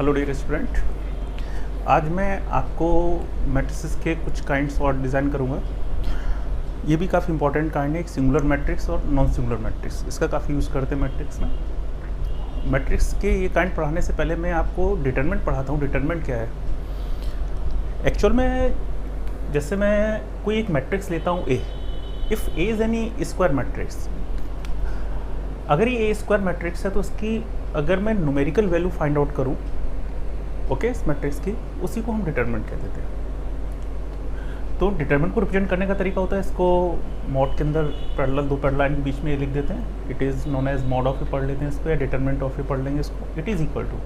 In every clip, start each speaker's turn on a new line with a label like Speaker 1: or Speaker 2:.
Speaker 1: Hello dear student, आज मैं आपको मैट्रिसेस के कुछ काइंड्स और डिज़ाइन करूँगा। ये भी काफ़ी इंपॉर्टेंट काइंड है, एक सिंगुलर मैट्रिक्स और नॉन सिंगुलर मैट्रिक्स। इसका काफ़ी यूज़ करते हैं मैट्रिक्स में। मैट्रिक्स के ये काइंड पढ़ाने से पहले मैं आपको डिटरमिनेंट पढ़ाता हूँ। डिटरमिनेंट क्या है एक्चुअल में? जैसे मैं कोई एक मैट्रिक्स लेता हूँ A, if A is any square matrix, अगर ये ए स्क्वायर मैट्रिक्स है तो उसकी अगर मैं न्यूमेरिकल वैल्यू फाइंड आउट करूँ ओके इस मैट्रिक्स की, उसी को हम डिटरमिनेंट कह देते हैं। तो डिटरमिनेंट को रिप्रेजेंट करने का तरीका होता है, इसको मॉड के अंदर पैरेलल दो पैरेलल लाइन के बीच में ये लिख देते हैं। It is known as mod of A पढ़ लेते हैं इसको, या डिटरमिनेंट ऑफ ए पढ़ लेंगे इसको। It is equal to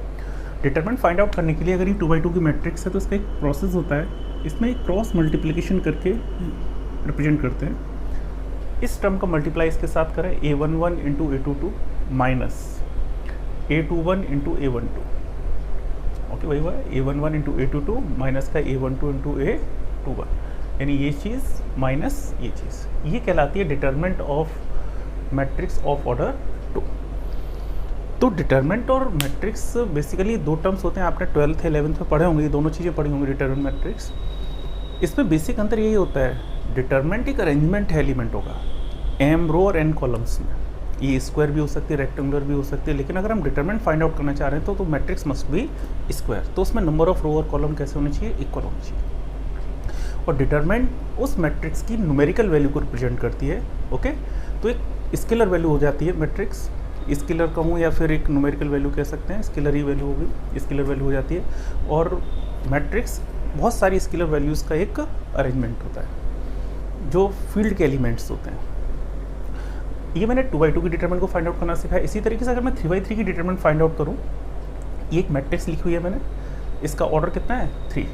Speaker 1: determinant find out करने के लिए अगर ये 2x2 की मैट्रिक्स है तो इसका एक प्रोसेस होता है, इसमें एक क्रॉस मल्टीप्लिकेशन करके रिप्रेजेंट करते हैं। इस टर्म का मल्टीप्लाई इसके साथ करें a11 into a22 minus a21 into a12। Okay वही हुआ a11 इंटू a22 माइनस का a12 इंटू a21, यानी ये चीज़ माइनस ये चीज़, ये कहलाती है determinant of matrix of order 2। तो डिटरमिनेंट और मैट्रिक्स बेसिकली दो टर्म्स होते हैं, आपने 12th 11th में पढ़े होंगे, ये दोनों चीज़ें पढ़ी होंगी डिटरमिनेंट मैट्रिक्स। इसमें बेसिक अंतर यही होता है, डिटरमिनेंट एक अरेंजमेंट है एलिमेंटों का m रो और n कॉलम्स में। ये स्क्वायर भी हो सकती है, रेक्टेंगुलर भी हो सकती है, लेकिन अगर हम डिटरमिनेंट फाइंड आउट करना चाह रहे हैं तो मैट्रिक्स मस्ट बी स्क्वायर। तो उसमें नंबर ऑफ रो और कॉलम कैसे होने चाहिए? इक्वल होने चाहिए। और डिटरमिनेंट उस मैट्रिक्स की न्यूमेरिकल वैल्यू को रिप्रेजेंट करती है। ओके, तो एक स्केलर वैल्यू हो जाती है मैट्रिक्स, स्केलर कहूँ या फिर एक न्यूमेरिकल वैल्यू कह सकते हैं, स्केलर ही वैल्यू होगी, स्केलर वैल्यू हो जाती है। और मैट्रिक्स बहुत सारी स्केलर वैल्यूज़ का एक अरेंजमेंट होता है जो फील्ड के एलिमेंट्स होते हैं। ये मैंने 2x2 की डिटरमिनेंट को फाइंड आउट करना सिखाया। इसी तरीके से अगर मैं 3x3 की डिटरमिनेंट फाइंड आउट करूँ, ये एक मैट्रिक्स लिखी हुई है मैंने, इसका ऑर्डर कितना है? 3।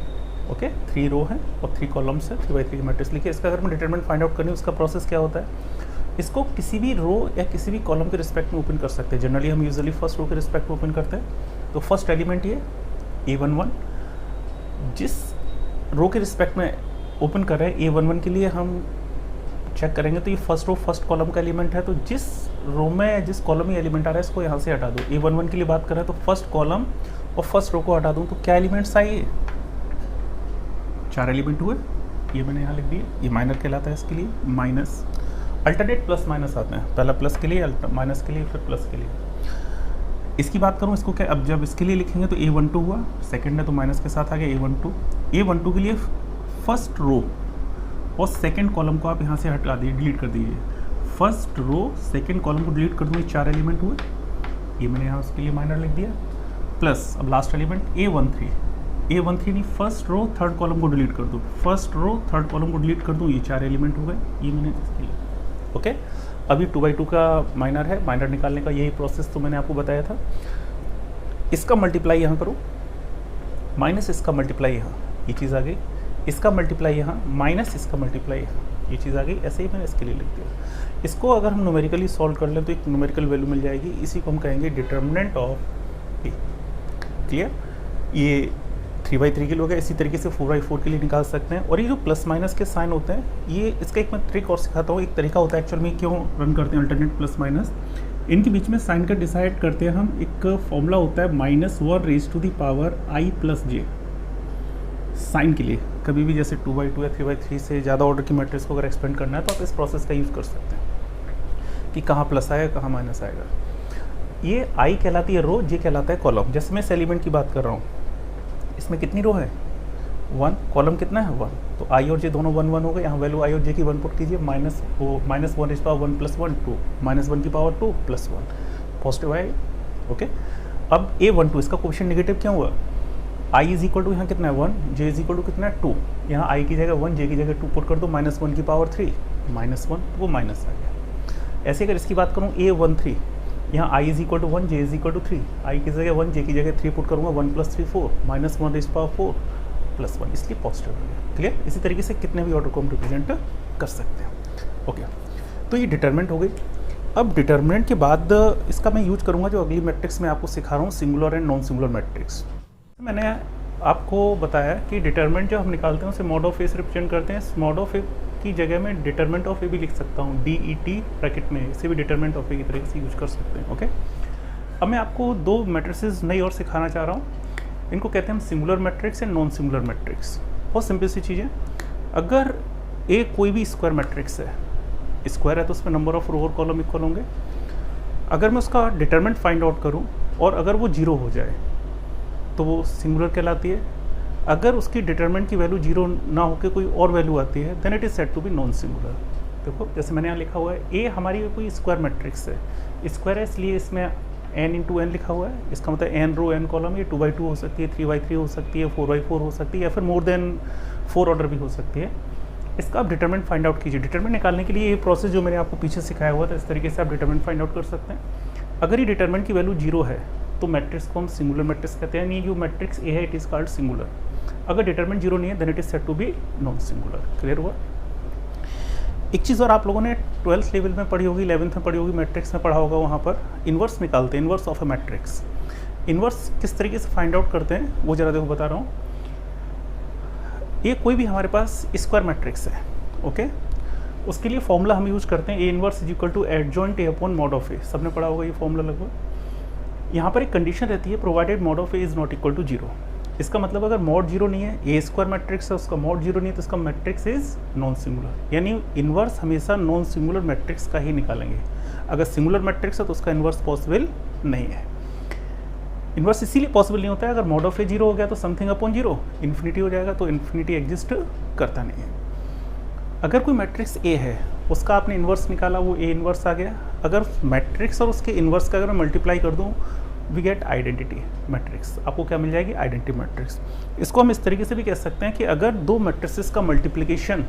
Speaker 1: ओके, 3 रो है और 3 कॉलम्स है, 3x3 की मैट्रिक्स लिखी है। इसका अगर मैं डिटरमिनेंट फाइंड आउट करनी, उसका प्रोसेस क्या होता है? इसको किसी भी रो या किसी भी कॉलम के रिस्पेक्ट में ओपन कर सकते हैं। जनरली हम यूजुअली फर्स्ट रो के रिस्पेक्ट में ओपन करते हैं। तो फर्स्ट एलिमेंट ये a11, जिस रो के रिस्पेक्ट में ओपन कर रहे हैं a11 के लिए हम चेक करेंगे तो ये फर्स्ट रो फर्स्ट कॉलम का एलिमेंट है। तो जिस रो में जिस कॉलम में एलिमेंट आ रहा है इसको यहाँ से हटा दो। a11 के लिए बात कर रहे हैं तो फर्स्ट कॉलम और फर्स्ट रो को हटा दूँ तो क्या एलिमेंट्स आए? 4 एलिमेंट हुए, ये मैंने यहाँ लिख दिए। ये माइनर कहलाता है, इसके लिए माइनस। अल्टरनेट प्लस माइनस आते हैं, पहला प्लस के लिए, माइनस के लिए, फिर प्लस के लिए। इसकी बात करूँ, इसको क्या, अब जब इसके लिए लिखेंगे तो a12 हुआ, सेकंड है तो माइनस के साथ आ गया a12 के लिए फर्स्ट रो और सेकंड कॉलम को आप यहाँ से हटा दिए, डिलीट कर दीजिए। फर्स्ट रो सेकंड कॉलम को डिलीट कर दूँगी, 4 एलिमेंट हुए, ये मैंने यहाँ उसके लिए माइनर लिख दिया। प्लस अब लास्ट एलिमेंट a13 नहीं, फर्स्ट रो थर्ड कॉलम को डिलीट कर दूँ, फर्स्ट रो थर्ड कॉलम को डिलीट कर दूँ, ये 4 एलिमेंट हो गए, ये मैंने इसके लिए। ओके, अभी 2x2 का माइनर है, माइनर निकालने का यही प्रोसेस तो मैंने आपको बताया था। इसका मल्टीप्लाई यहाँ करो, माइनस इसका मल्टीप्लाई यहाँ, ये चीज़ आ गई, इसका मल्टीप्लाई यहाँ, माइनस इसका मल्टीप्लाई यहाँ, ये चीज़ आ गई। ऐसे ही मैंने इसके लिए लिख दिया। इसको अगर हम न्यूमेरिकली सॉल्व कर लें तो एक न्यूमेरिकल वैल्यू मिल जाएगी, इसी को हम कहेंगे डिटरमिनेंट ऑफ ए। क्लियर? ये 3x3 के लिए हो गया। इसी तरीके से 4x4 के लिए निकाल सकते हैं। और ये जो प्लस माइनस के साइन होते हैं, ये इसका एक मैं ट्रिक और सिखाता हूँ। एक तरीका होता है एक्चुअल में क्यों रन करते हैं अल्टरनेट प्लस माइनस, इनके बीच में साइन का डिसाइड करते हैं हम। एक फॉर्मूला होता है -1 raise to the power i + j sign के लिए। कभी भी जैसे 2x2 या 3x3 से ज़्यादा ऑर्डर की मैट्रिक्स को अगर एक्सपेंड करना है तो आप इस प्रोसेस का यूज़ कर सकते हैं कि कहाँ प्लस आएगा कहाँ माइनस आएगा। ये i कहलाती है रो, j कहलाता है कॉलम। जैसे मैं इस एलिमेंट की बात कर रहा हूँ, इसमें कितनी रो है? 1, कॉलम कितना है? 1। तो i और j दोनों 1 1 हो गए। यहाँ वैल्यू i और j की 1 पुट कीजिए, -1 रेज़ पावर 1 + 1 2, -1 की पावर 2 + 1 पॉजिटिव आएगा। ओके, अब a12 इसका कोएफिशिएंट नेगेटिव क्यों हुआ? i इज इक्वल टू यहाँ कितना है 1, j इज इक्वल टू कितना है 2। यहाँ i की जगह 1, j की जगह 2 पुट कर दो, -1 की पावर 3, -1, वो माइनस आ गया। ऐसे अगर इसकी बात करूँ a13, यहाँ i is equal to 1, j is equal to 3, i की जगह 1, j की जगह 3 पुट करूँगा, 1 + 3 4, -1 रेज़ पावर 4 + 1, इसलिए पॉजिटिव हो गया। क्लियर? इसी तरीके से कितने भी ऑर्डर को हम रिप्रेजेंट कर सकते हैं। ओके, तो ये डिटरमिनेंट हो गई। अब डिटरमिनेंट के बाद इसका मैं यूज करूँगा जो अगली मैट्रिक्स में आपको सिखा रहा हूँ, singular and non singular matrix. मैंने आपको बताया कि डिटरमिनेंट जो हम निकालते हैं उसे मॉड ऑफ ए से रिप्रेजेंट करते हैं। मॉड ऑफ ए की जगह में डिटरमिनेंट ऑफ ए भी लिख सकता हूँ, DET ब्रैकेट में, इसे भी डिटरमिनेंट ऑफ ए की तरीके से यूज कर सकते हैं। ओके, अब मैं आपको दो मैट्रिसेस नई और सिखाना चाह रहा हूँ। इनको कहते हैं हम सिंगुलर मैट्रिक्स या नॉन सिंगुलर मैट्रिक्स। बहुत सिंपल सी चीज़ है, अगर ए कोई भी स्क्वायर मैट्रिक्स है, स्क्वायर है तो उसमें नंबर ऑफ रो और कॉलम इक्वल होंगे। अगर मैं उसका डिटरमिनेंट फाइंड आउट करूं और अगर वो जीरो हो जाए तो वो सिंगुलर कहलाती है। अगर उसकी डिटरमिनेंट की वैल्यू जीरो ना होकर कोई और वैल्यू आती है then it is said to be non singular. देखो जैसे मैंने यहाँ लिखा हुआ है, ए हमारी कोई स्क्वायर मैट्रिक्स है, स्क्वायर है इसलिए इसमें n इंटू एन लिखा हुआ है। इसका मतलब n रो n कॉलम, ये 2x2 हो सकती है, 3x3 हो सकती है, 4x4 हो सकती है, या फिर मोर देन 4 ऑर्डर भी हो सकती है। इसका आप डिटरमिनेंट फाइंड आउट कीजिए। डिटरमिनेंट निकालने के लिए ये प्रोसेस जो मैंने आपको पीछे सिखाया हुआ था, इस तरीके से आप डिटरमिनेंट फाइंड आउट कर सकते हैं। अगर ये डिटरमिनेंट की वैल्यू जीरो है तो मैट्रिक्स को हम सिंगुलर मैट्रिक्स कहते हैं, यानी जो मैट्रिक्स ए है इट इज़ कॉल्ड सिंगुलर। अगर डिटरमिनेंट जीरो नहीं है then it is said to be non singular. Clear हुआ? एक चीज़ और आप लोगों ने 12th लेवल में पढ़ी होगी, 11th में पढ़ी होगी, मैट्रिक्स में पढ़ा होगा, वहाँ पर इन्वर्स निकालते हैं, inverse of A matrix. Inverse किस तरीके से फाइंड आउट करते हैं वो जरा देखो बता रहा हूँ। ये कोई भी हमारे पास स्क्वायर मैट्रिक्स है, ओके, उसके लिए फॉर्मूला हम यूज करते हैं A inverse is equal to adjoint A upon mod of A. सबने पढ़ा होगा ये फॉर्मूला लगभग। यहाँ पर एक कंडीशन रहती है, provided mod of A is not equal to zero. इसका मतलब अगर मॉड जीरो नहीं है, ए स्क्वायर मैट्रिक्स है उसका मॉड जीरो नहीं है तो इसका मैट्रिक्स इज नॉन सिंगुलर। यानी इन्वर्स हमेशा नॉन सिंगुलर मैट्रिक्स का ही निकालेंगे। अगर सिंगुलर मैट्रिक्स है तो उसका इन्वर्स पॉसिबल नहीं है। इन्वर्स इसीलिए पॉसिबल नहीं होता है, अगर मॉड ऑफ ए जीरो हो गया तो समथिंग अपॉन जीरो इन्फिनिटी हो जाएगा, तो इन्फिनिटी एग्जिस्ट करता नहीं है। अगर कोई मैट्रिक्स ए है उसका आपने इन्वर्स निकाला, वो ए इन्वर्स आ गया। अगर मैट्रिक्स और उसके इन्वर्स का अगर मैं मल्टीप्लाई कर दूँ वी गेट आइडेंटिटी मैट्रिक्स। आपको क्या मिल जाएगी? Identity matrix. इसको हम इस तरीके से भी कह सकते हैं कि अगर दो मैट्रिसेस का मल्टीप्लिकेशन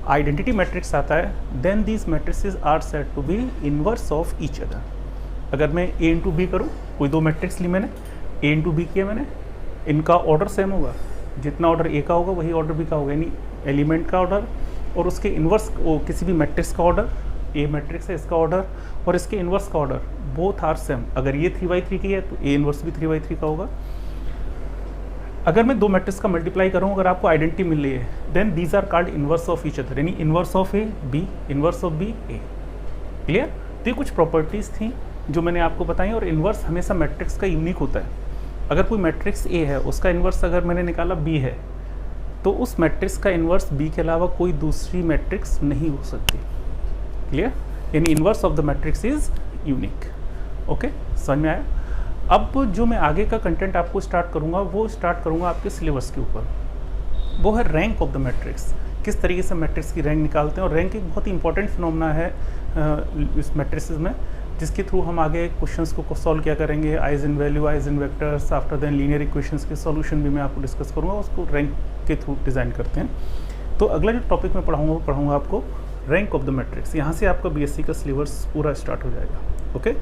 Speaker 1: आइडेंटिटी मैट्रिक्स आता है then these matrices are said to be inverse of each other. अगर मैं ए इंटू बी करूँ, कोई दो मैट्रिक्स ली मैंने, ए इंटू बी किया मैंने, इनका ऑर्डर सेम होगा, जितना ऑर्डर ए का होगा वही ऑर्डर बी का होगा, यानी एलिमेंट का ऑर्डर और उसके इन्वर्स किसी भी मैट्रिक्स का ऑर्डर, ए मैट्रिक्स है इसका ऑर्डर और इसके इन्वर्स का ऑर्डर बोथ आर सेम। अगर ये 3/3 की है तो ए इन्वर्स भी 3/3 का होगा। अगर मैं दो मैट्रिक्स का मल्टीप्लाई करूँ, अगर आपको आइडेंटिटी मिल रही है then these are called inverse of each other, यानी inverse of A B, inverse of B A. Clear? तो ये कुछ प्रॉपर्टीज़ थी जो मैंने आपको बताई। और इन्वर्स हमेशा मैट्रिक्स का यूनिक होता है। अगर कोई मैट्रिक्स ए है उसका इन्वर्स अगर मैंने निकाला बी है तो उस मैट्रिक्स का इन्वर्स बी के अलावा कोई दूसरी मैट्रिक्स नहीं हो सकती। क्लियर? यानी inverse of the matrix is unique. Okay, समझ में आया? अब जो मैं आगे का कंटेंट आपको स्टार्ट करूंगा वो स्टार्ट करूंगा आपके सिलेबस के ऊपर, वो है रैंक ऑफ द मैट्रिक्स। किस तरीके से मैट्रिक्स की रैंक निकालते हैं, और रैंक एक बहुत ही इंपॉर्टेंट फिनोमेना है इस मैट्रिसेस में, जिसके थ्रू हम आगे क्वेश्चंस को सॉल्व किया करेंगे। Eigen value, eigen vectors, after then linear equations के सॉल्यूशन भी मैं आपको डिस्कस करूंगा, उसको रैंक के थ्रू डिज़ाइन करते हैं। तो अगला जो टॉपिक मैं पढ़ाऊंगा वो पढ़ाऊंगा आपको रैंक ऑफ द मैट्रिक्स। यहाँ से आपका बीएससी का सिलेबस पूरा स्टार्ट हो जाएगा। ओके।